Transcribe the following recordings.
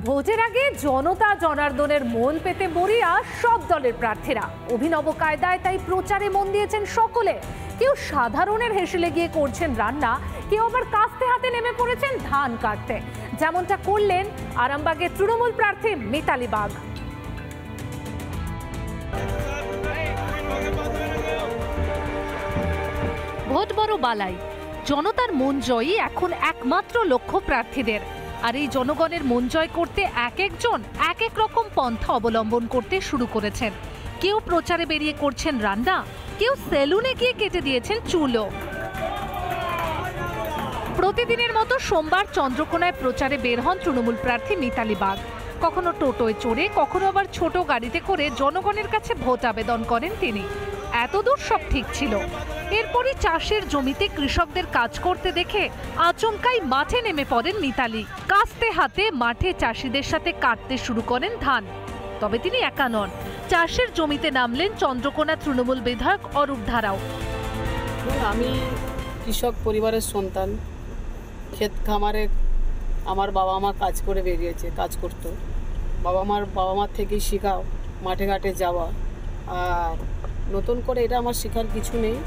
ভোটের আগে জনতা জনার্দনের মন পেতে মরিয়া সব দলের প্রার্থীরা। অভিনব কায়দায় তাই প্রচারে মন দিয়েছেন সকলে। কেউ সাধারণের হেসেলে গিয়ে করছেন রান্না, কেউ আবার কাস্তে হাতে নেমে পড়েছেন ধান কাটতে, যেমনটা করলেন আরামবাগের তৃণমূল প্রার্থী মিতালি বাগ। ভোট বড় বালাই, জনতার মন জয়ই এখন একমাত্র লক্ষ্য প্রার্থীদের। আর এই জনগণের মন জয় করতে এক একজন এক এক রকম পন্থা অবলম্বন করতে শুরু করেছেন। কেউ প্রচারে বেরিয়ে করছেন রান্না, কেউ সেলুনে গিয়ে কেটে দিয়েছেন চুলও। প্রতিদিনের মতো সোমবার চন্দ্রকোনায় প্রচারে বের হন তৃণমূল প্রার্থী মিতালি বাগ। কখনো টোটোয় চড়ে, কখনো আবার ছোট গাড়িতে করে জনগণের কাছে ভোট আবেদন করেন তিনি। এতদূর সব ঠিক ছিল। এরপরই চাষের জমিতে কৃষকদের কাজ করতে দেখে আচমকাই মাঠে নেমে পড়েন মিতালি। কাস্তে হাতে মাঠে চাষিদের সাথে কাটতে শুরু করেন ধান। তবে তিনি একা নন, চাষের জমিতে নামলেন চন্দ্রকোনা তৃণমূল বিধায়ক অরূপ ধারাও। আমি কৃষক পরিবারের সন্তান। ক্ষেত খামারে আমার বাবা মা কাজ করে বেরিয়েছে, কাজ করতো। বাবা মার থেকেই শেখা মাঠে ঘাটে যাওয়া, আর নতুন করে এটা আমার শেখার কিছু নেই।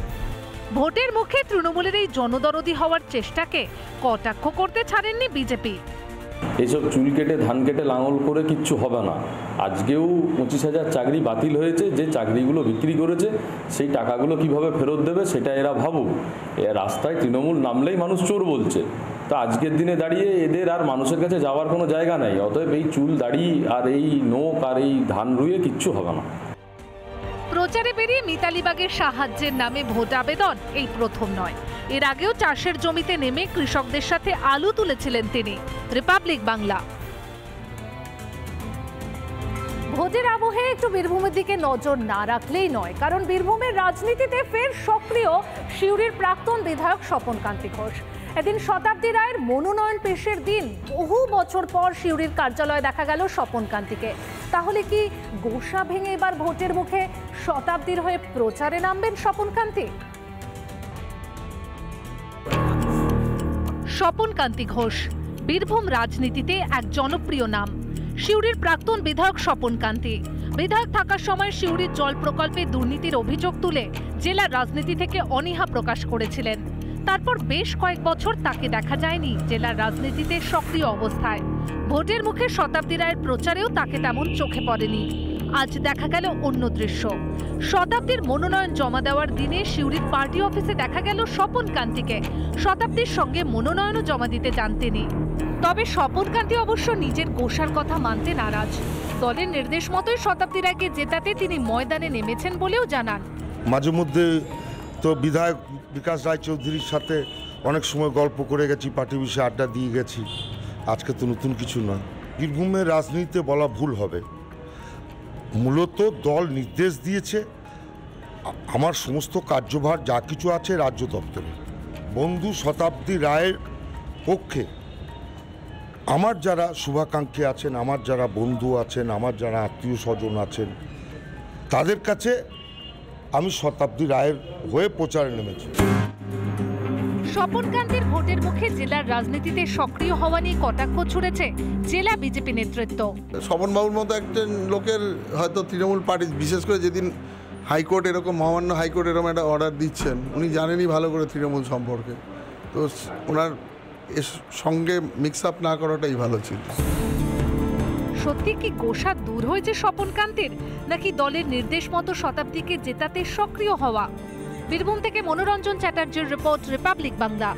ভোটের মুখে তৃণমূলের এই জনদরদি হওয়ার চেষ্টাকে কটাক্ষ করতে ছাড়েননি বিজেপি। এইসব চুল কেটে ধান কেটে লাঙল করে কিচ্ছু হবে না। আজকেও 25,000 চাকরি বাতিল হয়েছে। যে চাকরিগুলো বিক্রি করেছে সেই টাকাগুলো কিভাবে ফেরত দেবে সেটা এরা ভাবুক। রাস্তায় তৃণমূল নামলেই মানুষ চোর বলছে। তো আজকের দিনে দাঁড়িয়ে এদের আর মানুষের কাছে যাওয়ার কোনো জায়গা নেই। অতএব এই চুল দাড়ি আর এই নোক আর এই ধান রুয়ে কিচ্ছু হবে না। প্রচারে বেরিয়ে মিতালি বাগের সাহায্যের নামে ভোট আবেদন এই প্রথম নয়। এর আগেও চাষের জমিতে নেমে কৃষকদের সাথে আলু তুলেছিলেন তিনি। রিপাবলিক বাংলা। ভোটের আবহে একটু বীরভূমের দিকে নজর না রাখলেই নয়, কারণ বীরভূমের রাজনীতিতে ফের সক্রিয় সিউড়ির প্রাক্তন বিধায়ক স্বপন কান্তি ঘোষ। এদিন শতাব্দী রায়ের মনোনয়ন পেশের দিন বহু বছর পর সিউড়ির কার্যালয়ে দেখা গেল স্বপন কান্তিকে। তাহলে কি গোসা ভেঙে এবার ভোটের মুখে শতাব্দীর হয়ে প্রচারে নামবেন স্বপন কান্তি? স্বপন কান্তি ঘোষ বীরভূম রাজনীতিতে এক জনপ্রিয় নাম। সিউড়ির প্রাক্তন বিধায়ক স্বপন কান্তি বিধায়ক থাকার সময় সিউড়ির জল প্রকল্পে দুর্নীতির অভিযোগ তুলে জেলার রাজনীতি থেকে অনীহা প্রকাশ করেছিলেন। তারপর বেশ কয়েক বছর তাকে দেখা যায়নি জেলার রাজনীতিতে সক্রিয় অবস্থায়। ভোটের মুখে শতাব্দী রায়ের প্রচারেও তাকে তেমন চোখে পড়েনি। আজ দেখা গেল অন্য দৃশ্য। শতাব্দীর মনোনয়ন জমা দেওয়ার দিনে সিউড়ির পার্টি অফিসে দেখা গেল স্বপন কান্তিকে। শতাব্দীর সঙ্গে মনোনয়নও জমা দিতে চান তিনি। তবে স্বপন কান্তি অবশ্য নিজের গোসার কথা মানতে নারাজ। দলের নির্দেশ মতোই শতাব্দী রায়কে জেতাতে তিনি ময়দানে নেমেছেন বলেও জানান। মাঝে মধ্যে তো বিধায়ক বিকাশ রায়চৌধুরীর সাথে অনেক সময় গল্প করে গেছি, পার্টি বিষয়ে আড্ডা দিয়ে গেছি। আজকে তো নতুন কিছু নয়। বীরভূমের রাজনীতিতে বলা ভুল হবে। মূলত দল নির্দেশ দিয়েছে আমার সমস্ত কার্যভার যা কিছু আছে রাজ্য দপ্তরে। বন্ধু শতাব্দী রায়ের পক্ষে আমার যারা শুভাকাঙ্ক্ষী আছেন, আমার যারা বন্ধু আছেন, আমার যারা আত্মীয় স্বজন আছেন, তাদের কাছে আমি শতাব্দী রায়ের হয়ে প্রচারে নেমেছি। স্বপন কান্তির ভোটের মুখে জেলার রাজনীতিতে সক্রিয় হওয়া নিয়ে কটাক্ষ ছুড়েছে জেলা বিজেপি নেতৃত্ব। স্বপন বাবুর মতো একজন লোকের হয়তো তৃণমূল পার্টি, বিশেষ করে যেদিন হাইকোর্ট এরকম মহামান্য হাইকোর্ট এরকম একটা অর্ডার দিচ্ছেন, উনি জানেনই ভালো করে তৃণমূল সম্পর্কে। তো ওনার এর সঙ্গে মিক্স আপ না করাটাই ভালো ছিল। সত্যি কি গোসা দূর হয়েছে স্বপন কান্তির, নাকি দলের নির্দেশ মতো শতাব্দীকে জেতাতে সক্রিয় হওয়া? বীরভূম থেকে মনোরঞ্জন চ্যাটার্জির রিপোর্ট, রিপাবলিক বাংলা।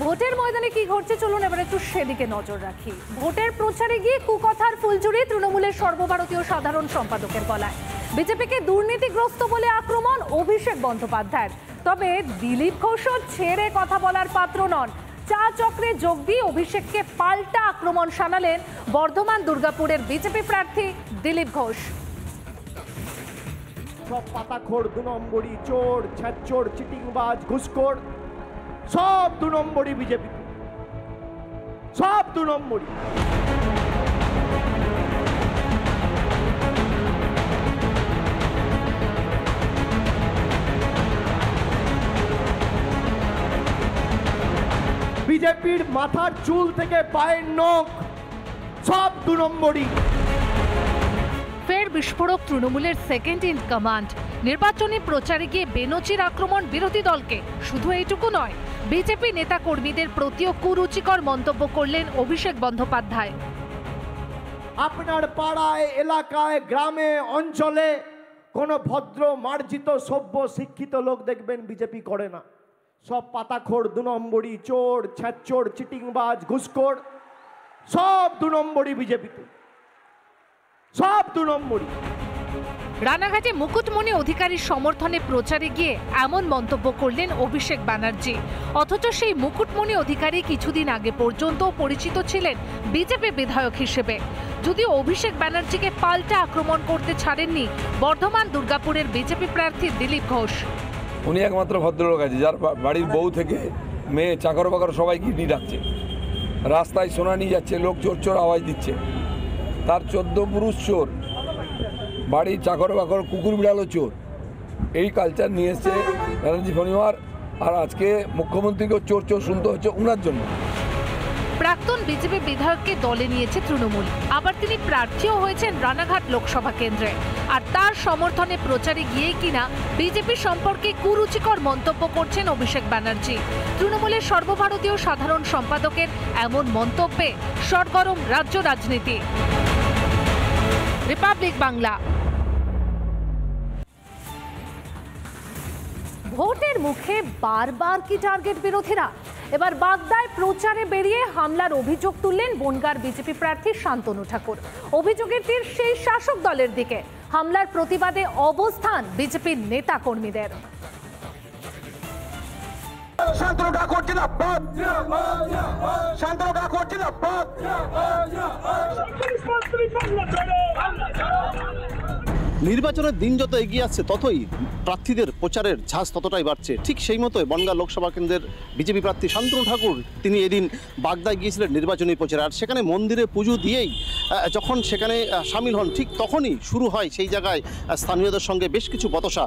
ভোটের ময়দানে কি ঘটছে চলুন এবার একটু সেদিকে নজর রাখি। ভোটের প্রচারে গিয়ে কুকথার ফুলঝুরি তৃণমূলের সর্বভারতীয় সাধারণ সম্পাদকের গলায়। বিজেপিকে দুর্নীতিগ্রস্ত বলে আক্রমণ অভিষেক বন্দ্যোপাধ্যায়ের। তবে দিলীপ ঘোষও ছেড়ে কথা বলার পাত্র নন। চা চক্রে যোগ দিয়ে অভিষেককে পাল্টা আক্রমণ শানালেন বর্ধমান দুর্গাপুরের বিজেপি প্রার্থী দিলীপ ঘোষ। সব পাতাখোর, 2 নম্বরই, চোর, ছ্যাচোর, চিটিংবাজ, ঘুষখোর, সব 2 নম্বরই বিজেপি, সব 2 নম্বরই। বিজেপির মাথার চুল থেকে পায়ের নখ সব 2 নম্বরই। ফের বিস্ফোরক তৃণমূলের সেকেন্ড ইন কমান্ড। নির্বাচনী প্রচারে গিয়ে বেনচির আক্রমণ বিরোধী দলকে। শুধু এইটুকু নয়, বিজেপি নেতা কর্মীদের প্রতিও কুরুচিকর মন্তব্য করলেন অভিষেক বন্দ্যোপাধ্যায়। আপনার পাড়ায়, এলাকায়, গ্রামে, অঞ্চলে কোনো ভদ্র মার্জিত সভ্য শিক্ষিত লোক দেখবেন বিজেপি করে না। সব পাতাখোর, 2 নম্বরই, চোর, ছ্যাচোর, চিটিংবাজ, ঘুষখোর, সব 2 নম্বরই বিজেপিতে, সব 2 নম্বরই। রানাঘাটে মুকুটমণি অধিকারীর সমর্থনে প্রচারে গিয়ে এমন মন্তব্য করলেন অভিষেক ব্যানার্জি। অথচ সেই মুকুটমণি অধিকারী কিছুদিন আগে পর্যন্ত পরিচিত ছিলেন বিজেপি বিধায়ক হিসেবে। যদিও অভিষেক ব্যানার্জিকে পাল্টা আক্রমণ করতে ছাড়েননি বর্ধমান দুর্গাপুরের বিজেপি প্রার্থী দিলীপ ঘোষ। উনি একমাত্র ভদ্রলোক আছে যার বাড়ির বউ থেকে মেয়ে, চাকর বাকর সবাই কিডনি ডাকছে, রাস্তায় সোনা নিয়ে যাচ্ছে, লোক চোর চোর আওয়াজ দিচ্ছে। তার 14 পুরুষ চোর, বাড়ির চাকর বাকর, কুকুর বিড়ালও চোর। এই কালচার নিয়ে এসছে ব্যানার্জি পরিবার, আর আজকে মুখ্যমন্ত্রীকেও চোর চোর শুনতে হচ্ছে ওনার জন্য। প্রাক্তন বিজেপি বিধায়ককে দলে নিয়েছে তৃণমূল, আবার তিনি প্রার্থীও হয়েছেন রানাঘাট লোকসভা কেন্দ্রে। আর তার সমর্থনে প্রচারে গিয়ে কিনা বিজেপি সম্পর্কে কুরুচিকর মন্তব্য করছেন অভিষেক ব্যানার্জি। তৃণমূলের সর্বভারতীয় সাধারণ সম্পাদকের এমন মন্তব্যে সরগরম রাজ্য রাজনীতি। রিপাবলিক বাংলা। ভোটের মুখে বারবার কি টার্গেট বিরোধীরা? এবার বাগদায় প্রচারে বেরিয়ে হামলার অভিযোগ তুললেন বনগাঁর বিজেপি প্রার্থী শান্তনু ঠাকুর। অভিযোগের তীর সেই শাসক দলের দিকে। হামলার প্রতিবাদে অবস্থান বিজেপির নেতা কর্মীদের। শান্তনু ঠাকুর জিন্দাবাদ, শান্তনু ঠাকুর জিন্দাবাদ। নির্বাচনের দিন যত এগিয়ে আসছে ততই প্রার্থীদের প্রচারের ঝাঁজ ততটাই বাড়ছে। ঠিক সেই মতোই বনগাঁ লোকসভা কেন্দ্রের বিজেপি প্রার্থী শান্তনু ঠাকুর তিনি এদিন বাগদায় গিয়েছিলেন নির্বাচনী প্রচারে। আর সেখানে মন্দিরে পুজো দিয়েই যখন সেখানে সামিল হন, ঠিক তখনই শুরু হয় সেই জায়গায় স্থানীয়দের সঙ্গে বেশ কিছু বচসা।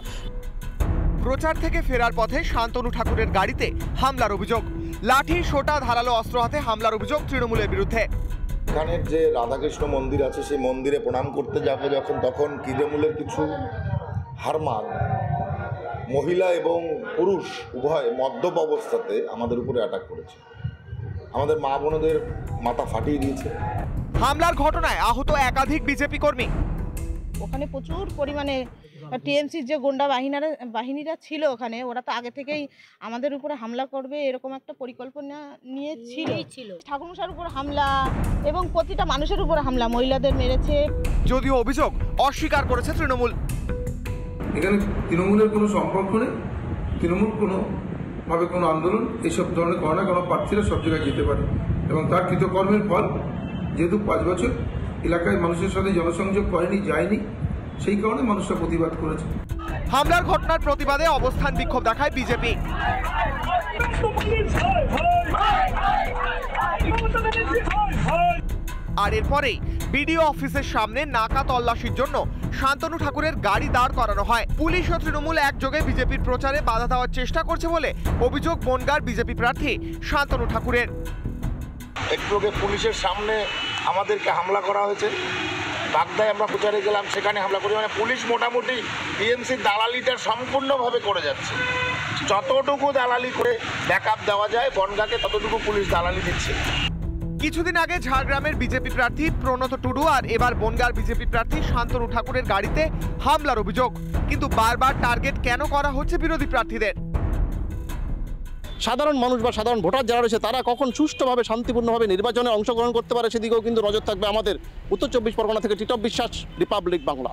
প্রচার থেকে ফেরার পথে শান্তনু ঠাকুরের গাড়িতে হামলার অভিযোগ। লাঠি, সোটা, ধারালো অস্ত্র হাতে হামলার অভিযোগ তৃণমূলের বিরুদ্ধে। এখানের যে রাধাকৃষ্ণ মন্দির আছে সেই মন্দিরে প্রণাম করতে যাবে যখন, তখন তৃণমূলের কিছু হারমান মহিলা এবং পুরুষ উভয় মদ্যপ অবস্থাতে আমাদের উপরে অ্যাটাক করেছে, আমাদের মা বোনদের মাথা ফাটিয়ে দিয়েছে। হামলার ঘটনায় আহত একাধিক বিজেপি কর্মী। ওখানে প্রচুর পরিমাণে টিএমসির যে গোন্ডা বাহিনীরা ছিল ওখানে, ওরা তো আগে থেকেই আমাদের উপরে হামলা করবে এরকম একটা পরিকল্পনা নিয়ে ছিল। ঠাকুরমশাইয়ের উপর হামলা এবং প্রতিটা মানুষের উপর হামলা, মহিলাদের মেরেছে। যদিও অভিযোগ অস্বীকার করেছে তৃণমূল। এখানে তৃণমূলের কোনো সম্পর্ক নেই, তৃণমূল কোনোভাবে কোনো আন্দোলন এইসব ধরনের করে না। কোনো প্রার্থীরা সব জায়গায় যেতে পারে এবং তার কৃতকর্মের ফল যেহেতু 5 বছর এলাকায় মানুষের সাথে জনসংযোগ করেনি, যায়নি, সেই কারণে মানুষরা প্রতিবাদ করেছে। হামলার ঘটনার প্রতিবাদে অবস্থান বিক্ষোভ দেখায় বিজেপি। আর এরপরেই বিডিও অফিসের সামনে নাকা তল্লাশির জন্য শান্তনু ঠাকুরের গাড়ি দাঁড় করানো হয়। পুলিশ ও তৃণমূল একযোগে বিজেপির প্রচারে বাধা দেওয়ার চেষ্টা করছে বলে অভিযোগ বনগাঁর বিজেপি প্রার্থী শান্তনু ঠাকুরের। একটু আগে পুলিশের সামনে আমাদেরকে হামলা করা হয়েছে। বাগদায় আমরা প্রচারে গেলাম, সেখানে হামলা করি। মানে পুলিশ মোটামুটি টিএমসির দালালিটা সম্পূর্ণভাবে করে যাচ্ছে। যতটুকু দালালি করে ব্যাকআপ দেওয়া যায় বনগাঁকে, ততটুকু পুলিশ দালালি দিচ্ছে। কিছুদিন আগে ঝাড়গ্রামের বিজেপি প্রার্থী প্রণত টুডু আর এবার বনগাঁর বিজেপি প্রার্থী শান্তনু ঠাকুরের গাড়িতে হামলার অভিযোগ। কিন্তু বারবার টার্গেট কেন করা হচ্ছে বিরোধী প্রার্থীদের? সাধারণ মানুষ বা সাধারণ ভোটার যারা রয়েছে তারা কখন সুষ্ঠুভাবে শান্তিপূর্ণভাবে নির্বাচনে অংশগ্রহণ করতে পারে সেদিকেও কিন্তু নজর থাকবে আমাদের। উত্তর 24 পরগনা থেকে টিটপ বিশ্বাস, রিপাবলিক বাংলা।